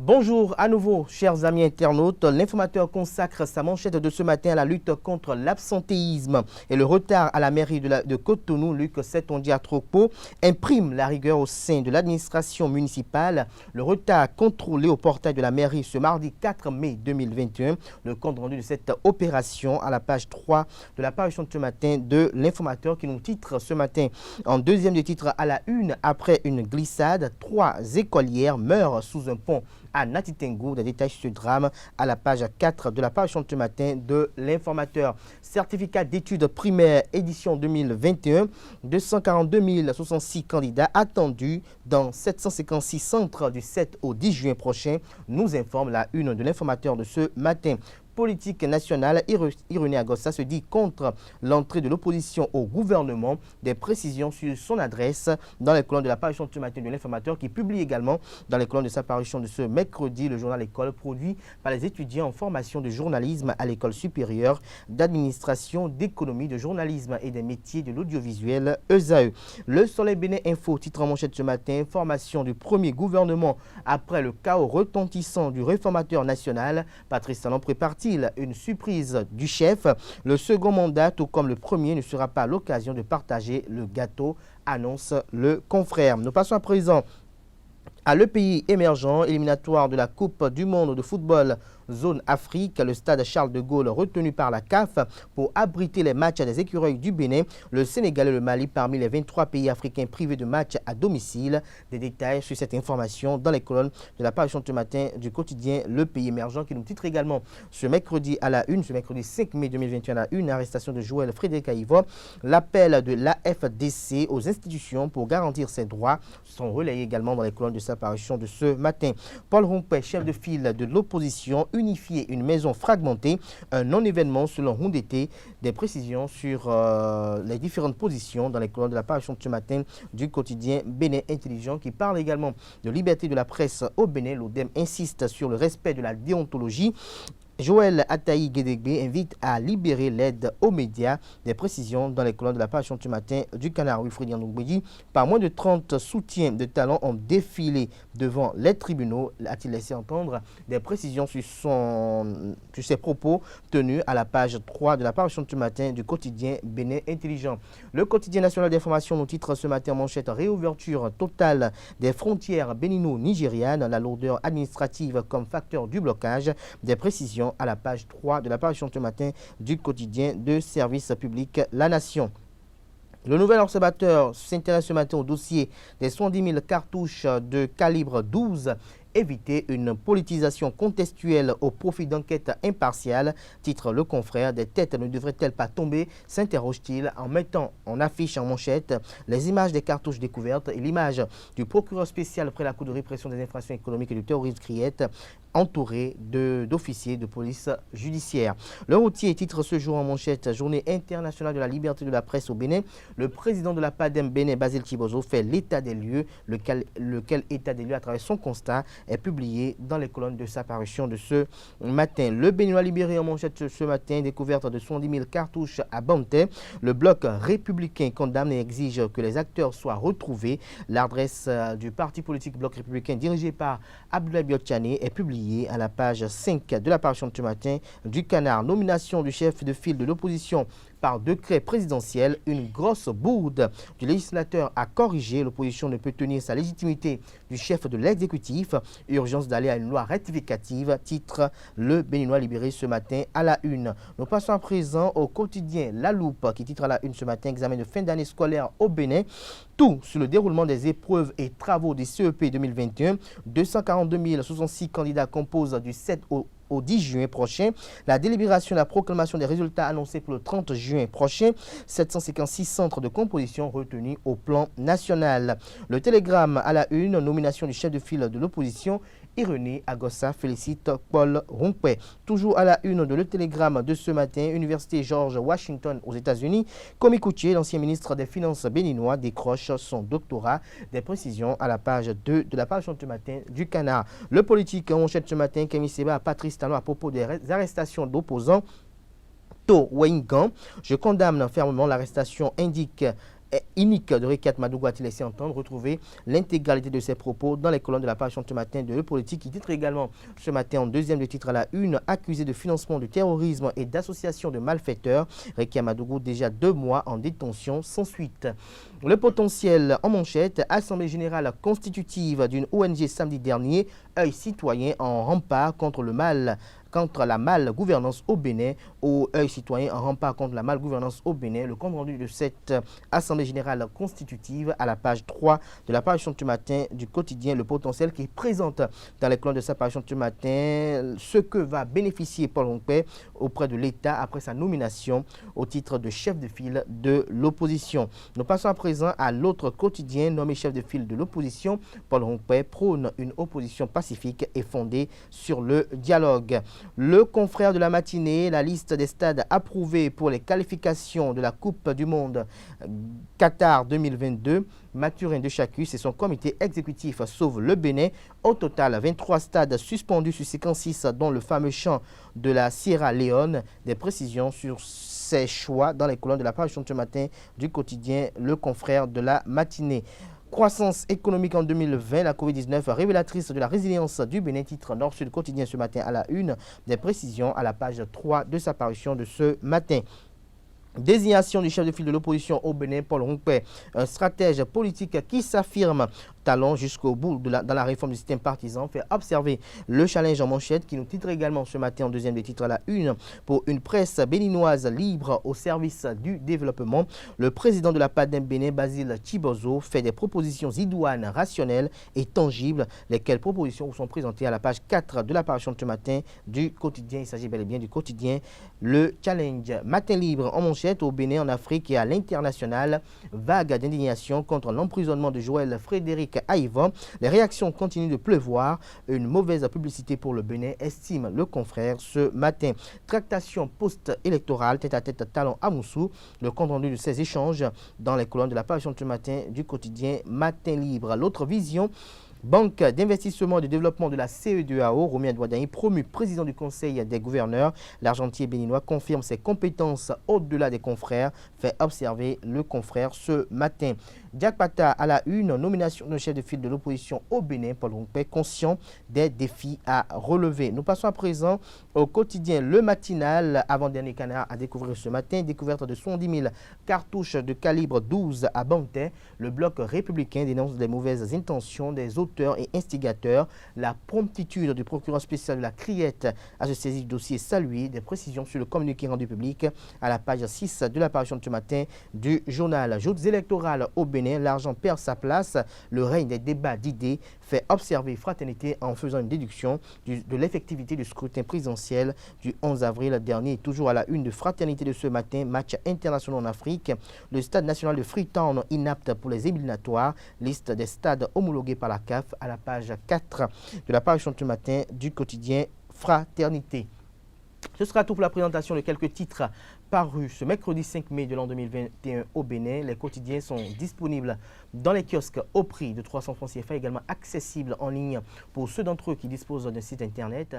Bonjour à nouveau, chers amis internautes. L'informateur consacre sa manchette de ce matin à la lutte contre l'absentéisme et le retard à la mairie de Cotonou. Luc Setondia-Tropo imprime la rigueur au sein de l'administration municipale. Le retard contrôlé au portail de la mairie ce mardi 4 mai 2021. Le compte rendu de cette opération à la page 3 de la parution de ce matin de l'informateur qui nous titre ce matin en deuxième de titre à la une après une glissade. 3 écolières meurent sous un pont à Natitengu. Des détails sur ce drame à la page 4 de la parution de ce matin de l'informateur. Certificat d'études primaires édition 2021. 242 066 candidats attendus dans 756 centres du 7 au 10 juin prochain, nous informe la une de l'informateur de ce matin. Politique nationale, Irénée Agossa se dit contre l'entrée de l'opposition au gouvernement. Des précisions sur son adresse dans les colonnes de la parution de ce matin de l'informateur qui publie également dans les colonnes de sa parution de ce mercredi le journal École produit par les étudiants en formation de journalisme à l'école supérieure d'administration, d'économie, de journalisme et des métiers de l'audiovisuel ESAE. Le Soleil Bénin Info titre en manchette ce matin, formation du premier gouvernement après le chaos retentissant du réformateur national. Patrice Talon prépare une surprise du chef. Le second mandat, tout comme le premier, ne sera pas l'occasion de partager le gâteau, annonce le confrère. Nous passons à présent à le pays émergent, éliminatoire de la Coupe du monde de football zone Afrique, le stade Charles de Gaulle retenu par la CAF pour abriter les matchs des écureuils du Bénin, le Sénégal et le Mali parmi les 23 pays africains privés de matchs à domicile. Des détails sur cette information dans les colonnes de la parution de ce matin du quotidien Le Pays émergent qui nous titre également ce mercredi à la une, ce mercredi 5 mai 2021 à la une, arrestation de Joël Frédéric Aïvo, l'appel de l'AFDC aux institutions pour garantir ses droits sont relayés également dans les colonnes de sa parution de ce matin. Paul Rompé, chef de file de l'opposition, unifier une maison fragmentée, un non-événement selon Houndété. Des précisions sur les différentes positions dans les colonnes de la parution de ce matin du quotidien Bénin Intelligent qui parle également de liberté de la presse au Bénin. L'ODEM insiste sur le respect de la déontologie. Joël Ataï Guédégbé invite à libérer l'aide aux médias. Des précisions dans les colonnes de la parution de ce matin du Canard Wilfried Yandoubedi. Par moins de 30 soutiens de talents ont défilé devant les tribunaux, a-t-il laissé entendre. Des précisions sur ses propos tenus à la page 3 de la parution de ce matin du quotidien Bénin Intelligent. Le quotidien national d'information nous titre ce matin en manchette réouverture totale des frontières bénino-nigérianes, la lourdeur administrative comme facteur du blocage. Des précisions à la page 3 de la parution de ce matin du quotidien de service public La Nation. Le nouvel observateur s'intéresse ce matin au dossier des 110 000 cartouches de calibre 12. Éviter une politisation contextuelle au profit d'enquêtes impartiales. Titre le confrère, des têtes ne devraient-elles pas tomber, s'interroge-t-il en mettant en affiche en manchette les images des cartouches découvertes et l'image du procureur spécial près la Cour de répression des infractions économiques et du terrorisme Criette, entouré d'officiers de police judiciaire. Le routier titre ce jour en manchette Journée internationale de la liberté de la presse au Bénin. Le président de la PADEM Bénin, Basile Tibozo, fait l'état des lieux, lequel état des lieux à travers son constat est publié dans les colonnes de sa parution de ce matin. Le Béninois libéré en manchette ce matin, découverte de 110 000 cartouches à Bantais. Le bloc républicain condamne et exige que les acteurs soient retrouvés. L'adresse du parti politique bloc républicain dirigé par Abdoulaye Biotchane est publiée à la page 5 de la parution de ce matin du Canard. Nomination du chef de file de l'opposition par décret présidentiel, une grosse bourde du législateur a corrigé. L'opposition ne peut tenir sa légitimité du chef de l'exécutif. Urgence d'aller à une loi rectificative, titre le Béninois libéré ce matin à la une. Nous passons à présent au quotidien La Loupe qui titre à la une ce matin, examen de fin d'année scolaire au Bénin. Tout sur le déroulement des épreuves et travaux des CEP 2021. 242 066 candidats composent du 7 au 10 juin prochain. La délibération de la proclamation des résultats annoncés pour le 30 juin prochain. 756 centres de composition retenus au plan national. Le Télégramme à la une, nomination du chef de file de l'opposition. Irénée Agossa félicite Paul Rompé. Toujours à la une de Le Télégramme de ce matin, Université George Washington aux États-Unis. Komi Koutié, l'ancien ministre des Finances béninois, décroche son doctorat. Des précisions à la page 2 de la page de ce matin du Canard. Le politique en manchette ce matin, Kémy Séba à Patrice Talon à propos des arrestations d'opposants. To Wengan, je condamne fermement l'arrestation, indique unique de Rekiat Madougou a-t-il laissé entendre. Retrouver l'intégralité de ses propos dans les colonnes de la page ce matin de Le Politique, qui titre également ce matin en deuxième de titre à la une, accusé de financement de terrorisme et d'association de malfaiteurs. Rekiat Madougou déjà 2 mois en détention sans suite. Le potentiel en manchette, Assemblée générale constitutive d'une ONG samedi dernier, œil citoyen en rempart contre la malgouvernance au Bénin, au œil citoyen en rempart contre la malgouvernance au Bénin. Le compte rendu de cette Assemblée générale constitutive à la page 3 de la parution du matin du quotidien Le Potentiel, qui présente dans les colonnes de sa parution du matin ce que va bénéficier Paul Rompé auprès de l'État après sa nomination au titre de chef de file de l'opposition. Nous passons à présent à l'autre quotidien nommé chef de file de l'opposition. Paul Rompé prône une opposition pacifique et fondée sur le dialogue. Le confrère de la matinée, la liste des stades approuvés pour les qualifications de la Coupe du Monde Qatar 2022. Mathurin de Chacus et son comité exécutif sauvent le Bénin. Au total, 23 stades suspendus sur 56, dont le fameux champ de la Sierra Leone. Des précisions sur ces choix dans les colonnes de la page ce matin du quotidien Le Confrère de la matinée. Croissance économique en 2020, la Covid-19 révélatrice de la résilience du Bénin, titre Nord-Sud quotidien ce matin à la une. Des précisions à la page 3 de sa parution de ce matin. Désignation du chef de file de l'opposition au Bénin, Paul Rompé, un stratège politique qui s'affirme talent jusqu'au bout dans la réforme du système partisan, fait observer le challenge en manchette qui nous titre également ce matin en deuxième des titres à la une. Pour une presse béninoise libre au service du développement, le président de la PADEM Bénin, Basile Chibozo, fait des propositions idoines, rationnelles et tangibles, lesquelles propositions sont présentées à la page 4 de la parution de ce matin du quotidien. Il s'agit bel et bien du quotidien Le Challenge. Matin libre en manchette au Bénin, en Afrique et à l'international. Vague d'indignation contre l'emprisonnement de Joël Frédéric Aïvan. Les réactions continuent de pleuvoir. Une mauvaise publicité pour le Bénin, estime le confrère ce matin. Tractation post-électorale, tête-à-tête Talon à Moussou. Le compte rendu de ces échanges dans les colonnes de la parution de ce matin du quotidien Matin Libre. L'autre vision, Banque d'investissement et de développement de la CEDEAO, Romain Douadaï, promu président du Conseil des gouverneurs. L'argentier béninois confirme ses compétences au-delà des confrères, fait observer le confrère ce matin. Jack Pata à la une, nomination de chef de file de l'opposition au Bénin, Paul Rompé, conscient des défis à relever. Nous passons à présent au quotidien Le Matinal, avant-dernier canard à découvrir ce matin. Découverte de 70 000 cartouches de calibre 12 à Bantais. Le bloc républicain dénonce les mauvaises intentions des auteurs et instigateurs. La promptitude du procureur spécial de la Criette à se saisir du dossier salué. Des précisions sur le communiqué rendu public à la page 6 de la parution de ce matin du journal. Joutes électorales au Bénin. L'argent perd sa place, le règne des débats d'idées, fait observer Fraternité en faisant une déduction de l'effectivité du scrutin présidentiel du 11 avril dernier. Toujours à la une de Fraternité de ce matin, match international en Afrique. Le stade national de Freetown inapte pour les éliminatoires. Liste des stades homologués par la CAF à la page 4 de la parution de ce matin du quotidien Fraternité. Ce sera tout pour la présentation de quelques titres parus ce mercredi 5 mai de l'an 2021 au Bénin. Les quotidiens sont disponibles dans les kiosques au prix de 300 francs CFA, également accessibles en ligne pour ceux d'entre eux qui disposent d'un site internet.